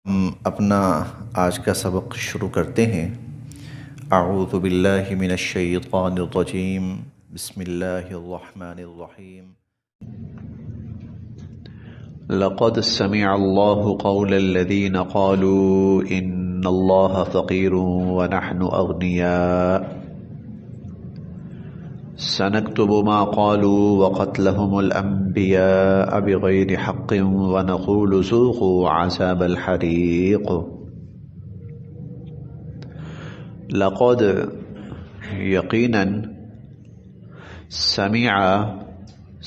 ہم اپنا آج کا سبق شروع کرتے ہیں۔ اعوذ باللہ من الشیطان الرجیم، بسم اللہ الرحمن الرحیم۔ لقد سمع الله قول الذين قالوا ان الله فقير ونحن اغنياء سنكتب ما قالوا وقتلهم الأنبياء بغير حق ونقول ذوقوا عذاب الحريق۔ لقد یقیناً سمع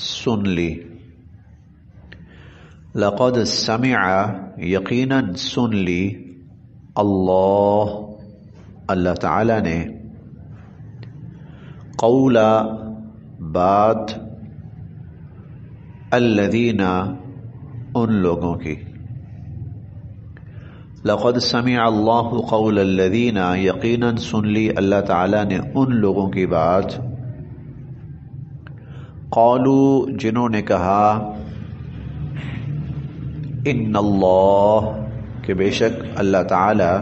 سن لی، لقد سمع یقیناً سن لی اللہ تعالی نے قولا بات الذین ان لوگوں کی، لقد سمع اللہ قول الذین یقیناً سن لی اللہ تعالیٰ نے ان لوگوں کی بات قالوا جنہوں نے کہا ان اللہ کہ بے شک اللہ تعالی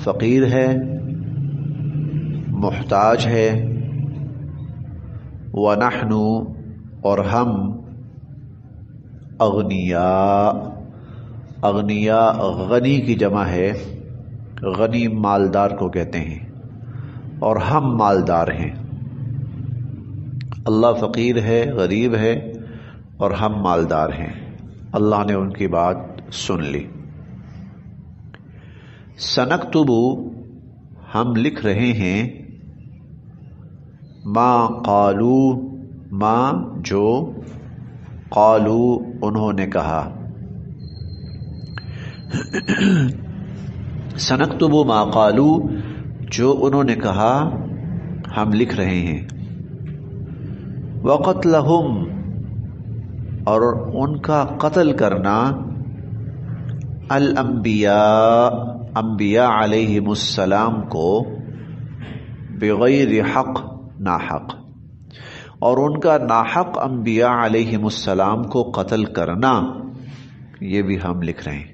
فقیر ہے، محتاج ہے، ونحن اور ہم اغنیاء غنی کی جمع ہے، غنی مالدار کو کہتے ہیں، اور ہم مالدار ہیں۔ اللہ فقیر ہے، غریب ہے، اور ہم مالدار ہیں۔ اللہ نے ان کی بات سن لی۔ سنکتب ہم لکھ رہے ہیں، ما قالو ما جو قالو انہوں نے کہا، سنکتب ما قالو جو انہوں نے کہا ہم لکھ رہے ہیں، وقتلہم اور ان کا قتل کرنا، الانبیاء انبیاء علیہم السلام کو، بغیر حق ناحق، اور ان کا ناحق انبیاء علیہم السلام کو قتل کرنا، یہ بھی ہم لکھ رہے ہیں۔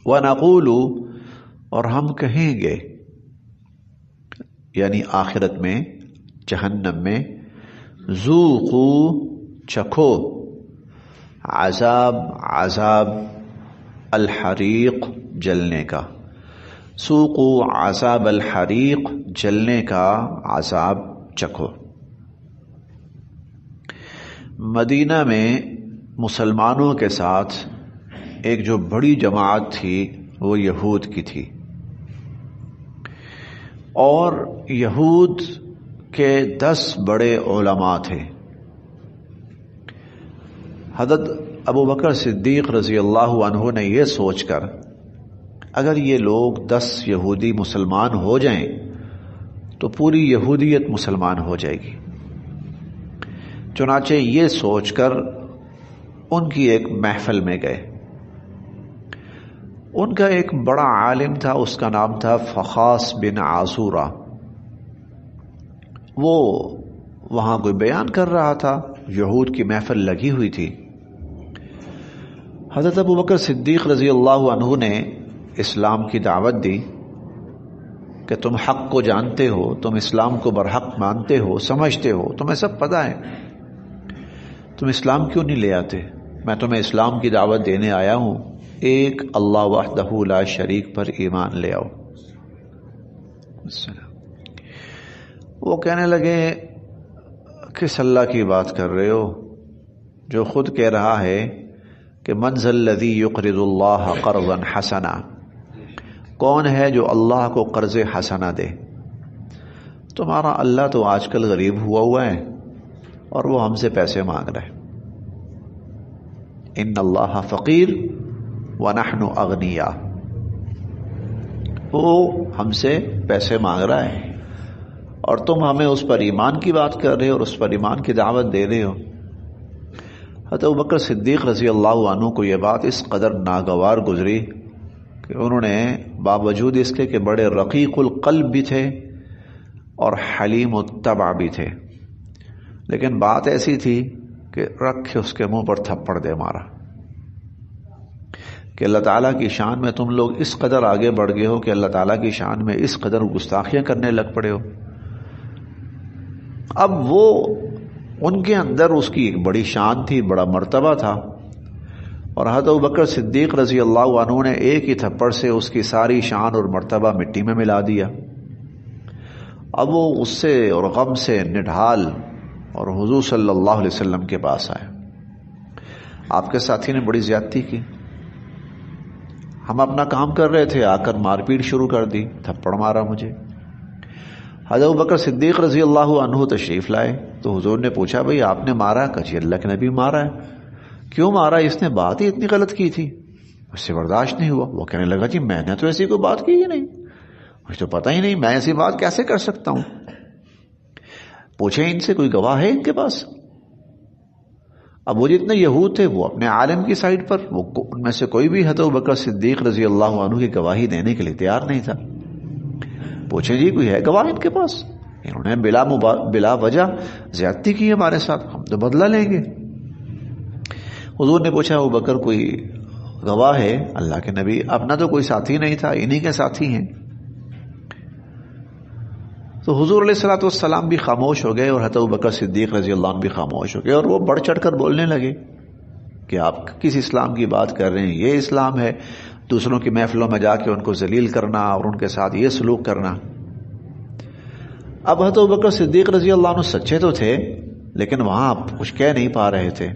وَنَقُولُ اور ہم کہیں گے، یعنی آخرت میں جہنم میں، ذوقوا چکھو، عذاب الحریق جلنے کا، ذوقوا عذاب الحریق جلنے کا عذاب چکھو۔ مدینہ میں مسلمانوں کے ساتھ ایک جو بڑی جماعت تھی وہ یہود کی تھی، اور یہود کے 10 بڑے علماء تھے۔ حضرت ابو بکر صدیق رضی اللہ عنہ نے یہ سوچ کر، اگر یہ لوگ 10 یہودی مسلمان ہو جائیں تو پوری یہودیت مسلمان ہو جائے گی۔ چنانچہ یہ سوچ کر ان کی ایک محفل میں گئے۔ ان کا ایک بڑا عالم تھا، اس کا نام تھا فخاص بن عاشورہ۔ وہ وہاں کوئی بیان کر رہا تھا، یہود کی محفل لگی ہوئی تھی۔ حضرت ابو بکر صدیق رضی اللہ عنہ نے اسلام کی دعوت دی کہ تم حق کو جانتے ہو، تم اسلام کو برحق مانتے ہو، سمجھتے ہو، تمہیں سب پتہ ہے، تم اسلام کیوں نہیں لے آتے؟ میں تمہیں اسلام کی دعوت دینے آیا ہوں، ایک اللہ وحدہ لا شریک پر ایمان لے آؤ۔ وہ کہنے لگے، کس اللہ کی بات کر رہے ہو جو خود کہہ رہا ہے کہ من ذا الذی یقرض اللہ قرضا حسنا، کون ہے جو اللہ کو قرض حسنا دے؟ تمہارا اللہ تو آج کل غریب ہوا ہے اور وہ ہم سے پیسے مانگ رہا ہے۔ ان اللہ فقیر ونحن اغنیاء، وہ ہم سے پیسے مانگ رہا ہے اور تم ہمیں اس پر ایمان کی بات کر رہے ہو اور اس پر ایمان کی دعوت دے رہے ہو۔ حضرت ابوبکر صدیق رضی اللہ عنہ کو یہ بات اس قدر ناگوار گزری کہ انہوں نے باوجود اس کے کہ بڑے رقیق القلب بھی تھے اور حلیم الطبع بھی تھے، لیکن بات ایسی تھی کہ رکھ کے اس کے منہ پر تھپڑ دے مارا کہ اللہ تعالیٰ کی شان میں تم لوگ اس قدر آگے بڑھ گئے ہو کہ اللہ تعالیٰ کی شان میں اس قدر گستاخیاں کرنے لگ پڑے ہو. اب وہ ان کے اندر اس کی ایک بڑی شان تھی، بڑا مرتبہ تھا، اور حضرت ابوبکر صدیق رضی اللہ عنہ نے ایک ہی تھپڑ سے اس کی ساری شان اور مرتبہ مٹی میں ملا دیا. اب وہ غصے اور غم سے نڈھال اور حضور صلی اللہ علیہ وسلم کے پاس آئے. آپ کے ساتھی نے بڑی زیادتی کی، ہم اپنا کام کر رہے تھے، آ کر مار پیٹ شروع کر دی، تھپڑ مارا مجھے. حضرت ابوبکر صدیق رضی اللہ عنہ تشریف لائے تو حضور نے پوچھا بھئی آپ نے مارا؟ کہا اللہ کے نبی مارا ہے. کیوں مارا؟ اس نے بات ہی اتنی غلط کی تھی، اس سے برداشت نہیں ہوا. وہ کہنے لگا جی میں نے تو ایسی کوئی بات کی ہی نہیں، مجھے تو پتہ ہی نہیں، میں ایسی بات کیسے کر سکتا ہوں. پوچھے ان سے کوئی گواہ ہے ان کے پاس؟ اب وہ جتنے یہود تھے وہ اپنے عالم کی سائڈ پر، وہ ان میں سے کوئی بھی حضرت ابوبکر صدیق رضی اللہ عنہ کی گواہی دینے کے لیے تیار نہیں تھا. پوچھے جی کوئی ہے گواہ ان کے پاس؟ انہوں نے بلا وجہ زیادتی کی ہمارے ساتھ، ہم تو بدلہ لیں گے. حضور نے پوچھا ابوبکر کوئی گواہ ہے؟ اللہ کے نبی اپنا تو کوئی ساتھی نہیں تھا، انہی کے ساتھی ہیں. تو حضور علیہ الصلوۃ والسلام بھی خاموش ہو گئے اور حضرت ابوبکر صدیق رضی اللہ عنہ بھی خاموش ہو گئے، اور وہ بڑھ چڑھ کر بولنے لگے کہ آپ کس اسلام کی بات کر رہے ہیں؟ یہ اسلام ہے دوسروں کی محفلوں میں جا کے ان کو ذلیل کرنا اور ان کے ساتھ یہ سلوک کرنا. اب حضرت ابوبکر صدیق رضی اللہ عنہ سچے تو تھے لیکن وہاں کچھ کہہ نہیں پا رہے تھے.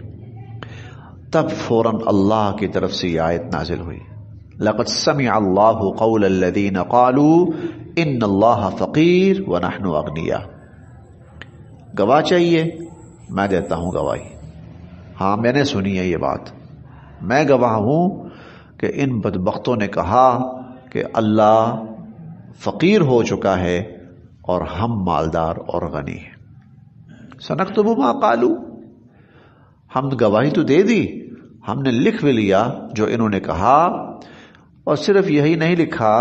تب فوراً اللہ کی طرف سے یہ آیت نازل ہوئی، لقد سمع اللہ قول الذین قالوا ان اللہ فقیر ونحن اغنیاء. گواہ چاہیے؟ میں دیتا ہوں گواہی. ہاں میں نے سنی ہے یہ بات، میں گواہ ہوں کہ ان بدبختوں نے کہا کہ اللہ فقیر ہو چکا ہے اور ہم مالدار اور غنی ہیں. سنکتب ما قالوا، ہم گواہی تو دے دی، ہم نے لکھ بھی لیا جو انہوں نے کہا. اور صرف یہی نہیں لکھا،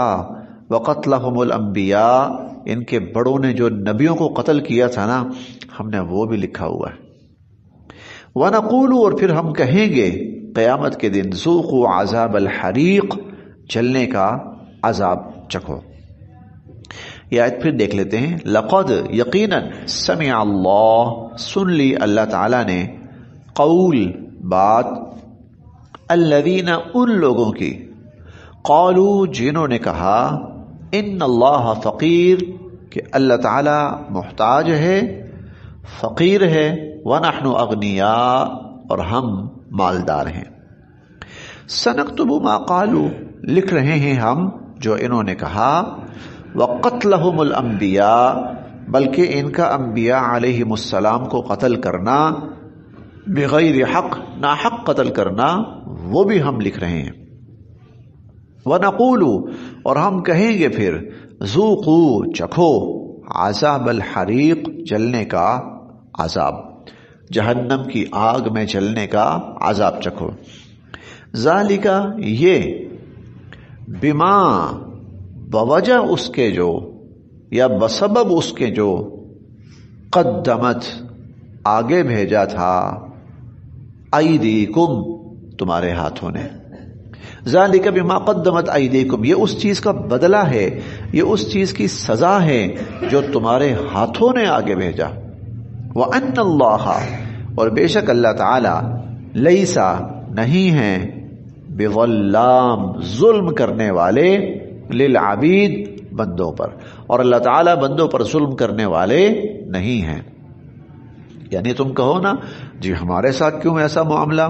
وقتلہم الانبیاء، ان کے بڑوں نے جو نبیوں کو قتل کیا تھا نا، ہم نے وہ بھی لکھا ہوا ہے. وَنَقُولُ، اور پھر ہم کہیں گے قیامت کے دن، ذوقوا عذاب الحریق، جلنے کا عذاب چکھو. یہ آیت پھر دیکھ لیتے ہیں. لقد، یقیناً، سمع اللہ، سن لی اللہ تعالیٰ نے، قول، بات، الذین، ان لوگوں کی، قالوا، جنہوں نے کہا، ان اللہ فقیر، کہ اللہ تعالی محتاج ہے، فقیر ہے، ونحن اغنیاء، اور ہم مالدار ہیں. سنکتب ما قالوا، لکھ رہے ہیں ہم جو انہوں نے کہا. وقتلہم الانبیاء، بلکہ ان کا انبیاء علیہم السلام کو قتل کرنا، بغیر حق، ناحق قتل کرنا، وہ بھی ہم لکھ رہے ہیں. وَنَقُولُ، اور ہم کہیں گے پھر، ذوقوا، چکھو، عذاب الحریق، جلنے کا عذاب، جہنم کی آگ میں جلنے کا عذاب چکھو. ذالک، یہ، بما، بوجہ اس کے جو، یا بسبب اس کے جو، قدمت، آگے بھیجا تھا، ایدیکم، تمہارے ہاتھوں نے. ذالک بما قدمت ایدیکم، یہ اس چیز کا بدلہ ہے، یہ اس چیز کی سزا ہے جو تمہارے ہاتھوں نے آگے بھیجا. وَأَنَّ اللَّهَ، اور بے شک اللہ تعالی، لیسا، نہیں ہیں، بظلام، ظلم کرنے والے، للعبید، بندوں پر، اور اللہ تعالی بندوں پر ظلم کرنے والے نہیں ہیں. یعنی تم کہو نا جی ہمارے ساتھ کیوں ایسا معاملہ،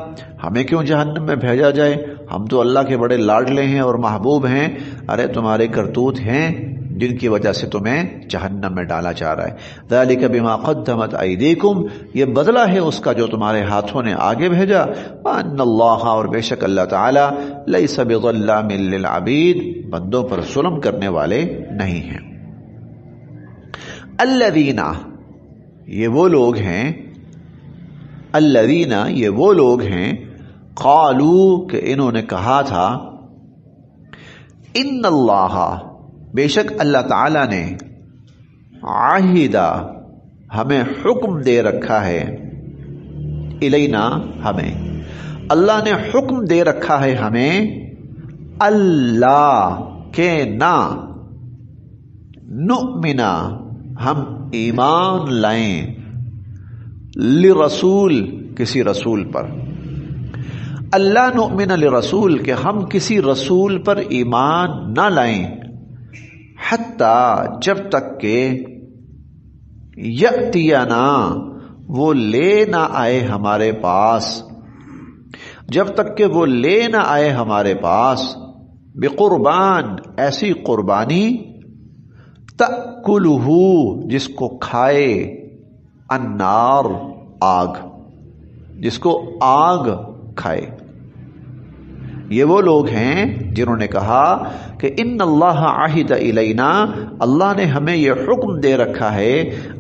ہمیں کیوں جہنم میں بھیجا جائے، ہم تو اللہ کے بڑے لاڈلے ہیں اور محبوب ہیں. ارے تمہارے کرتوت ہیں جن کی وجہ سے تمہیں جہنم میں ڈالا جا رہا ہے. ذالک بما قدمت ایدیکم، یہ بدلہ ہے اس کا جو تمہارے ہاتھوں نے آگے بھیجا. وان اللہ، اور بے شک اللہ تعالی، لیس بظلام للعبید، بندوں پر ظلم کرنے والے نہیں ہیں. الذین، یہ وہ لوگ ہیں، الذین، یہ وہ لوگ ہیں، قالو، کہ انہوں نے کہا تھا، ان اللہ، بے شک اللہ تعالی نے، عہدہ، ہمیں حکم دے رکھا ہے، الینا ہمیں، اللہ نے حکم دے رکھا ہے ہمیں اللہ کے نہ نؤمنا ہم ایمان لائیں لرسول کسی رسول پر، اللہ نؤمن لرسول کہ ہم کسی رسول پر ایمان نہ لائیں، حتی جب تک کہ یأتینا وہ لے نہ آئے ہمارے پاس، جب تک کہ وہ لے نہ آئے ہمارے پاس بقربان ایسی قربانی تأکلہ جس کو کھائے النار آگ، جس کو آگ کھائے۔ یہ وہ لوگ ہیں جنہوں نے کہا کہ ان اللہ عہد الینا، اللہ نے ہمیں یہ حکم دے رکھا ہے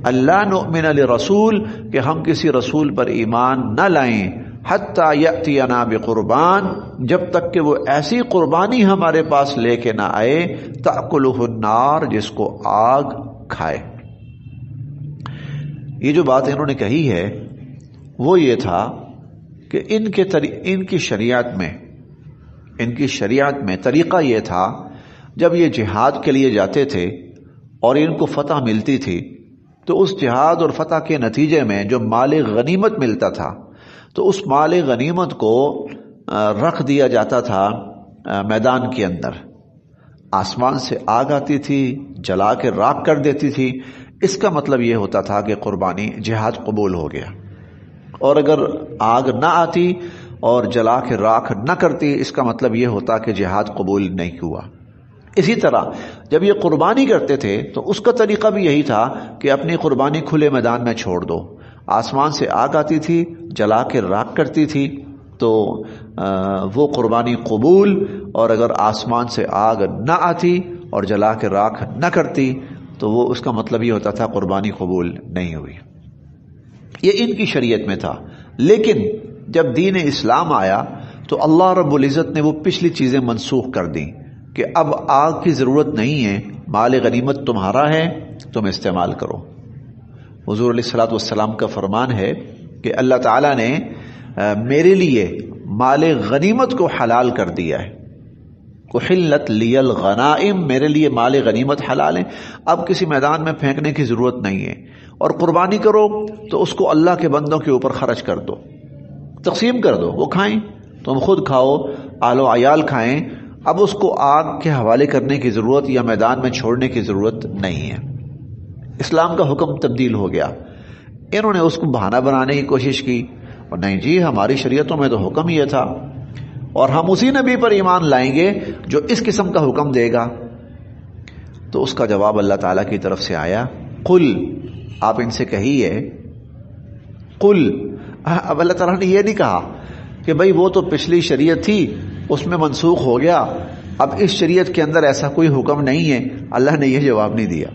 اللہ نؤمن لرسول کہ ہم کسی رسول پر ایمان نہ لائیں حتی یأتینا بقربان جب تک کہ وہ ایسی قربانی ہمارے پاس لے کے نہ آئے تأکلہ النار جس کو آگ کھائے۔ یہ جو بات انہوں نے کہی ہے وہ یہ تھا کہ ان کی شریعت میں طریقہ یہ تھا جب یہ جہاد کے لیے جاتے تھے اور ان کو فتح ملتی تھی تو اس جہاد اور فتح کے نتیجے میں جو مال غنیمت ملتا تھا تو اس مال غنیمت کو رکھ دیا جاتا تھا میدان کے اندر، آسمان سے آگ آتی تھی جلا کے راکھ کر دیتی تھی، اس کا مطلب یہ ہوتا تھا کہ قربانی جہاد قبول ہو گیا، اور اگر آگ نہ آتی اور جلا کے راکھ نہ کرتی اس کا مطلب یہ ہوتا کہ جہاد قبول نہیں ہوا۔ اسی طرح جب یہ قربانی کرتے تھے تو اس کا طریقہ بھی یہی تھا کہ اپنی قربانی کھلے میدان میں چھوڑ دو، آسمان سے آگ آتی تھی جلا کے راکھ کرتی تھی تو وہ قربانی قبول، اور اگر آسمان سے آگ نہ آتی اور جلا کے راکھ نہ کرتی تو وہ اس کا مطلب یہ ہوتا تھا قربانی قبول نہیں ہوئی۔ یہ ان کی شریعت میں تھا، لیکن جب دین اسلام آیا تو اللہ رب العزت نے وہ پچھلی چیزیں منسوخ کر دیں کہ اب آگ کی ضرورت نہیں ہے، مال غنیمت تمہارا ہے تم استعمال کرو۔ حضور علیہ الصلوۃ والسلام کا فرمان ہے کہ اللہ تعالیٰ نے میرے لیے مال غنیمت کو حلال کر دیا ہے، احلت لی الغنائم، میرے لیے مال غنیمت حلال ہے، اب کسی میدان میں پھینکنے کی ضرورت نہیں ہے، اور قربانی کرو تو اس کو اللہ کے بندوں کے اوپر خرچ کر دو، تقسیم کر دو، وہ کھائیں، تم خود کھاؤ، آل و عیال کھائیں، اب اس کو آگ کے حوالے کرنے کی ضرورت یا میدان میں چھوڑنے کی ضرورت نہیں ہے۔ اسلام کا حکم تبدیل ہو گیا، انہوں نے اس کو بہانہ بنانے کی کوشش کی، اور نہیں جی ہماری شریعتوں میں تو حکم یہ تھا، اور ہم اسی نبی پر ایمان لائیں گے جو اس قسم کا حکم دے گا۔ تو اس کا جواب اللہ تعالیٰ کی طرف سے آیا، قل، آپ ان سے کہیے، قل، اب اللہ تعالیٰ نے یہ نہیں کہا کہ بھئی وہ تو پچھلی شریعت تھی اس میں منسوخ ہو گیا، اب اس شریعت کے اندر ایسا کوئی حکم نہیں ہے، اللہ نے یہ جواب نہیں دیا۔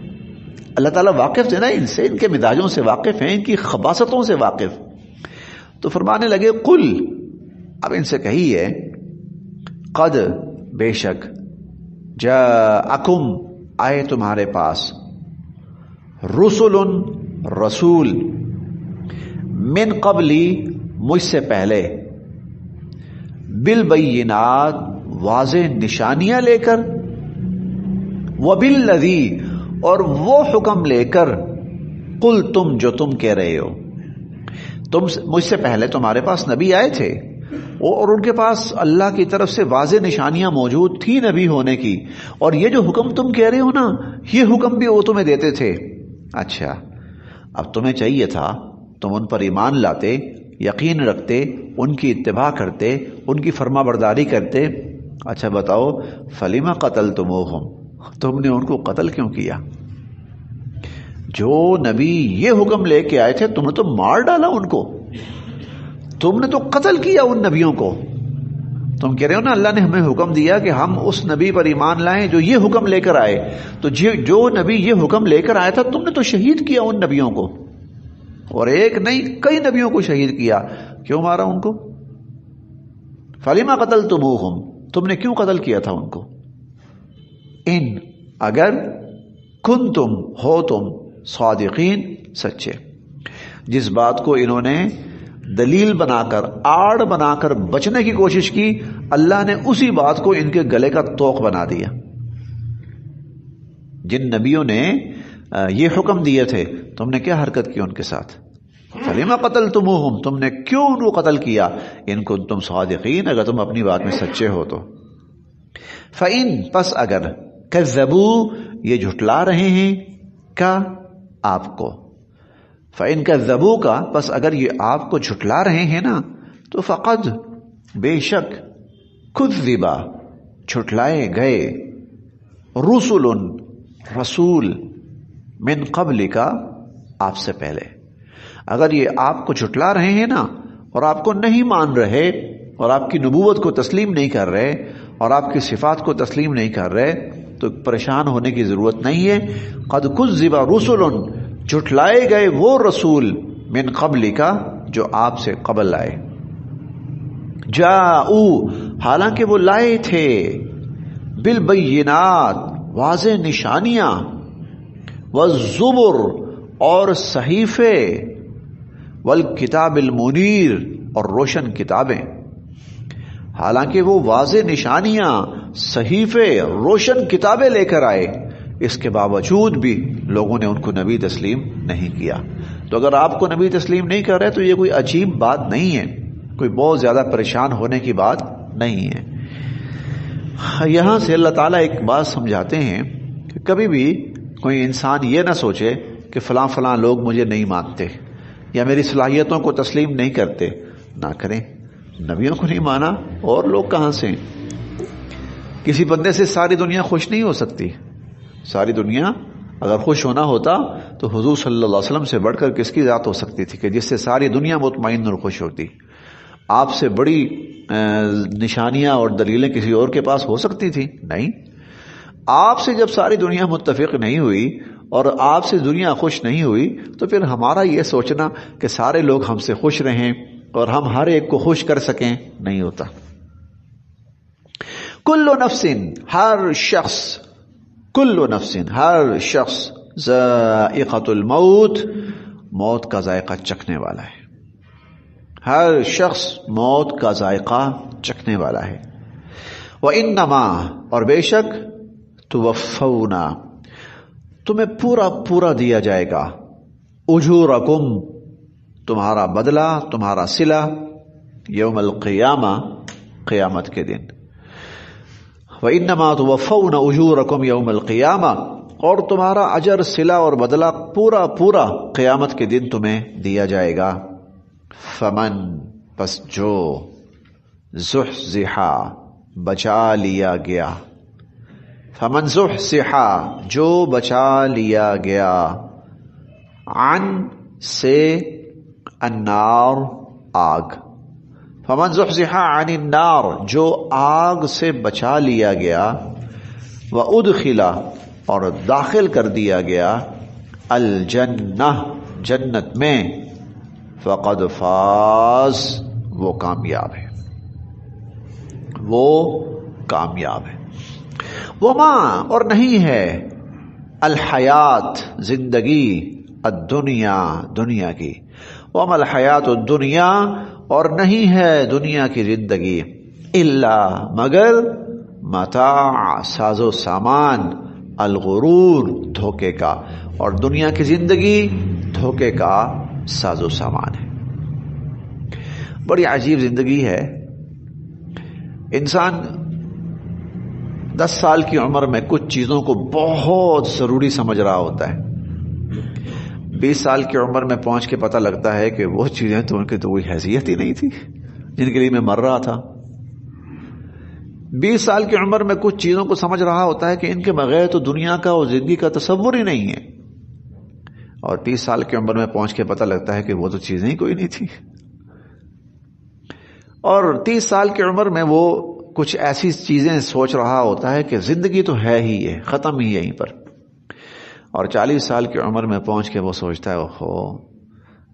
اللہ تعالیٰ واقف ہے نا ان سے، ان کے مزاجوں سے واقف ہیں، ان کی خباثتوں سے واقف، تو فرمانے لگے قل، اب ان سے کہیے، قد، بے شک، جاءکم، آئے تمہارے پاس، رسل، رسول، من قبلی، مجھ سے پہلے، بالبینات، واضح نشانیاں لے کر، وبالذی، اور وہ حکم لے کر، قلتم، جو تم کہہ رہے ہو، تم مجھ سے پہلے تمہارے پاس نبی آئے تھے اور ان کے پاس اللہ کی طرف سے واضح نشانیاں موجود تھی نبی ہونے کی، اور یہ جو حکم تم کہہ رہے ہو نا یہ حکم بھی وہ تمہیں دیتے تھے۔ اچھا، اب تمہیں چاہیے تھا تم ان پر ایمان لاتے، یقین رکھتے، ان کی اتباع کرتے، ان کی فرما برداری کرتے۔ اچھا بتاؤ، فلما قتلتموہم، تم نے ان کو قتل کیوں کیا؟ جو نبی یہ حکم لے کے آئے تھے تم نے تو مار ڈالا ان کو، تم نے تو قتل کیا ان نبیوں کو۔ تم کہہ رہے ہو نا اللہ نے ہمیں حکم دیا کہ ہم اس نبی پر ایمان لائیں جو یہ حکم لے کر آئے، تو جو نبی یہ حکم لے کر آیا تھا تم نے تو شہید کیا ان نبیوں کو، اور ایک نہیں کئی نبیوں کو شہید کیا۔ کیوں مارا ان کو؟ فلما قتلتموہم، تم نے کیوں قتل کیا تھا ان کو؟ ان، اگر، کنتم، ہو تم، صادقین، سچے، جس بات کو انہوں نے دلیل بنا کر، آڑ بنا کر بچنے کی کوشش کی، اللہ نے اسی بات کو ان کے گلے کا توق بنا دیا۔ جن نبیوں نے یہ حکم دیے تھے تم نے کیا حرکت کی ان کے ساتھ؟ فَلِمَ قَتَلْتُمُوهُمْ، تم نے کیوں ان کو قتل کیا؟ ان كُنتُمْ صادقین، اگر تم اپنی بات میں سچے ہو تو۔ فَإِن، پس اگر، كَذَّبُوا، یہ جھٹلا رہے ہیں کا آپ کو، فَإِن كَذَّبُوا کا، پس اگر یہ آپ کو جھٹلا رہے ہیں نا، تو فقد، بے شک، كُذِّبَ، جھٹلائے گئے، رسل، رسول، من قبل کا، آپ سے پہلے۔ اگر یہ آپ کو جھٹلا رہے ہیں نا اور آپ کو نہیں مان رہے اور آپ کی نبوت کو تسلیم نہیں کر رہے اور آپ کی صفات کو تسلیم نہیں کر رہے تو پریشان ہونے کی ضرورت نہیں ہے۔ قد کذب رسل، جھٹلائے گئے وہ رسول، من قبل کا، جو آپ سے قبل آئے، جاؤ، حالانکہ وہ لائے تھے، بالبینات، واضح نشانیاں، والزبر، اور صحیفے، والکتاب المنیر، اور روشن کتابیں۔ حالانکہ وہ واضح نشانیاں، صحیفے، روشن کتابیں لے کر آئے، اس کے باوجود بھی لوگوں نے ان کو نبی تسلیم نہیں کیا۔ تو اگر آپ کو نبی تسلیم نہیں کر رہے تو یہ کوئی عجیب بات نہیں ہے، کوئی بہت زیادہ پریشان ہونے کی بات نہیں ہے۔ یہاں سے اللہ تعالیٰ ایک بات سمجھاتے ہیں کہ کبھی بھی کوئی انسان یہ نہ سوچے کہ فلاں فلاں لوگ مجھے نہیں مانتے یا میری صلاحیتوں کو تسلیم نہیں کرتے، نہ کریں۔ نبیوں کو نہیں مانا اور لوگ کہاں سے؟ کسی بندے سے ساری دنیا خوش نہیں ہو سکتی۔ ساری دنیا اگر خوش ہونا ہوتا تو حضور صلی اللہ علیہ وسلم سے بڑھ کر کس کی ذات ہو سکتی تھی کہ جس سے ساری دنیا مطمئن اور خوش ہوتی؟ آپ سے بڑی نشانیاں اور دلیلیں کسی اور کے پاس ہو سکتی تھی؟ نہیں۔ آپ سے جب ساری دنیا متفق نہیں ہوئی اور آپ سے دنیا خوش نہیں ہوئی تو پھر ہمارا یہ سوچنا کہ سارے لوگ ہم سے خوش رہیں اور ہم ہر ایک کو خوش کر سکیں نہیں ہوتا۔ کل نفس، ہر شخص، کل نفس، ہر شخص، ذائقۃ الموت، موت کا ذائقہ چکھنے والا ہے۔ ہر شخص موت کا ذائقہ چکھنے والا ہے۔ وَإِنَّمَا، اور بے شک، توفونا، تمہیں پورا پورا دیا جائے گا، اجورکم، تمہارا بدلہ، تمہارا صلہ، یوم القیامہ، قیامت کے دن۔ وَإِنَّمَا تُوَفَّوْنَ أُجُورَكُمْ يَوْمَ الْقِيَامَةِ، اور تمہارا اجر، صلہ اور بدلہ پورا پورا قیامت کے دن تمہیں دیا جائے گا۔ فمن، پس جو، زحزحا، بچا لیا گیا، فمن زحزحا، جو بچا لیا گیا، عن، سے، النار، آگ، فمن زحزحا عن النار، جو آگ سے بچا لیا گیا، وادخل، اور داخل کر دیا گیا، الجنہ، جنت میں، فقد فاز، وہ کامیاب ہے، وہ کامیاب ہے۔ وما، اور نہیں ہے، الحیات، زندگی، الدنیا، دنیا کی، وما الحیات الدنیا، اور نہیں ہے دنیا کی زندگی، الا، مگر، متاع، ساز و سامان، الغرور، دھوکے کا، اور دنیا کی زندگی دھوکے کا ساز و سامان ہے۔ بڑی عجیب زندگی ہے۔ انسان 10 سال کی عمر میں کچھ چیزوں کو بہت ضروری سمجھ رہا ہوتا ہے، 20 سال کی عمر میں پہنچ کے پتہ لگتا ہے کہ وہ چیزیں تو ان کی تو کوئی حیثیت ہی نہیں تھی جن کے لیے میں مر رہا تھا۔ 20 سال کی عمر میں کچھ چیزوں کو سمجھ رہا ہوتا ہے کہ ان کے بغیر تو دنیا کا اور زندگی کا تصور ہی نہیں ہے، اور 30 سال کی عمر میں پہنچ کے پتہ لگتا ہے کہ وہ تو چیزیں ہی کوئی نہیں تھی۔ اور 30 سال کی عمر میں وہ کچھ ایسی چیزیں سوچ رہا ہوتا ہے کہ زندگی تو ہے ہی ہے، ختم ہی یہیں پر۔ اور 40 سال کی عمر میں پہنچ کے وہ سوچتا ہے اوہو،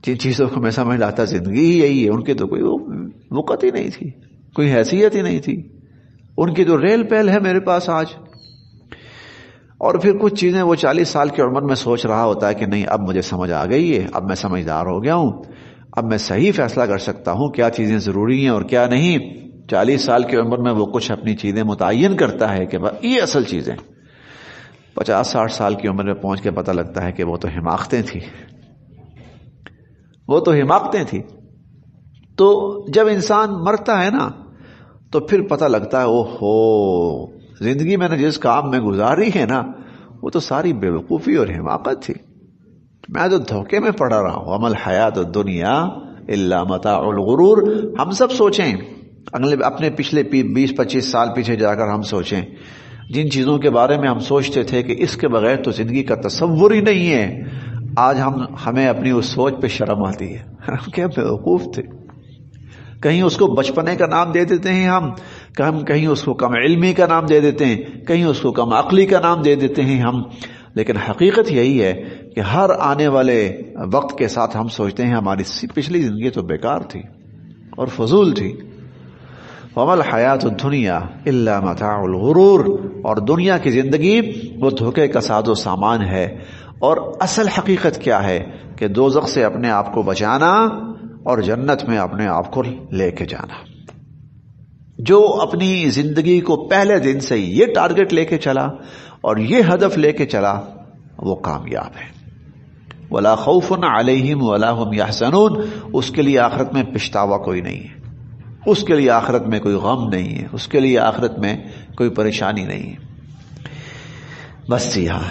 جن چیزوں کو میں سمجھ لاتا زندگی ہی یہی ہے، ان کی تو کوئی وقت ہی نہیں تھی، کوئی حیثیت ہی نہیں تھی، ان کی تو ریل پیل ہے میرے پاس آج۔ اور پھر کچھ چیزیں وہ 40 سال کی عمر میں سوچ رہا ہوتا ہے کہ نہیں اب مجھے سمجھ آ گئی ہے، اب میں سمجھدار ہو گیا ہوں، اب میں صحیح فیصلہ کر سکتا ہوں کیا چیزیں ضروری ہیں اور کیا نہیں۔ 40 سال کی عمر میں وہ کچھ اپنی چیزیں متعین کرتا ہے کہ یہ اصل چیزیں، 50-60 سال کی عمر میں پہنچ کے پتہ لگتا ہے کہ وہ تو حماقتیں تھیں، وہ تو حماقتیں تھیں۔ تو جب انسان مرتا ہے نا تو پھر پتہ لگتا ہے اوہو، زندگی میں نے جس کام میں گزاری ہے نا وہ تو ساری بے وقوفی اور حماقت تھی، میں تو دھوکے میں پڑا رہا ہوں۔ وما الحیات الدنیا الا متاع الغرور۔ ہم سب سوچیں، اپنے پچھلے 20-25 سال پیچھے جا کر ہم سوچیں، جن چیزوں کے بارے میں ہم سوچتے تھے کہ اس کے بغیر تو زندگی کا تصور ہی نہیں ہے، آج ہمیں اپنی اس سوچ پہ شرم آتی ہے۔ ہم کیا بیوقوف تھے، کہیں اس کو بچپنے کا نام دے دیتے ہیں ہم، کہیں اس کو کم علمی کا نام دے دیتے ہیں، کہیں اس کو کم عقلی کا نام دے دیتے ہیں ہم، لیکن حقیقت یہی ہے کہ ہر آنے والے وقت کے ساتھ ہم سوچتے ہیں ہماری پچھلی زندگی تو بیکار تھی اور فضول تھی۔ وما الحیات الدنیا الا متاع الغرور، اور دنیا کی زندگی وہ دھوکے کا ساز و سامان ہے۔ اور اصل حقیقت کیا ہے کہ دوزخ سے اپنے آپ کو بچانا اور جنت میں اپنے آپ کو لے کے جانا۔ جو اپنی زندگی کو پہلے دن سے یہ ٹارگٹ لے کے چلا اور یہ ہدف لے کے چلا وہ کامیاب ہے۔ ولا خوف علیہم ولا هم یحزنون، اس کے لیے آخرت میں پچھتاوا کوئی نہیں ہے، اس کے لیے آخرت میں کوئی غم نہیں ہے، اس کے لیے آخرت میں کوئی پریشانی نہیں ہے۔ بس جی ہاں،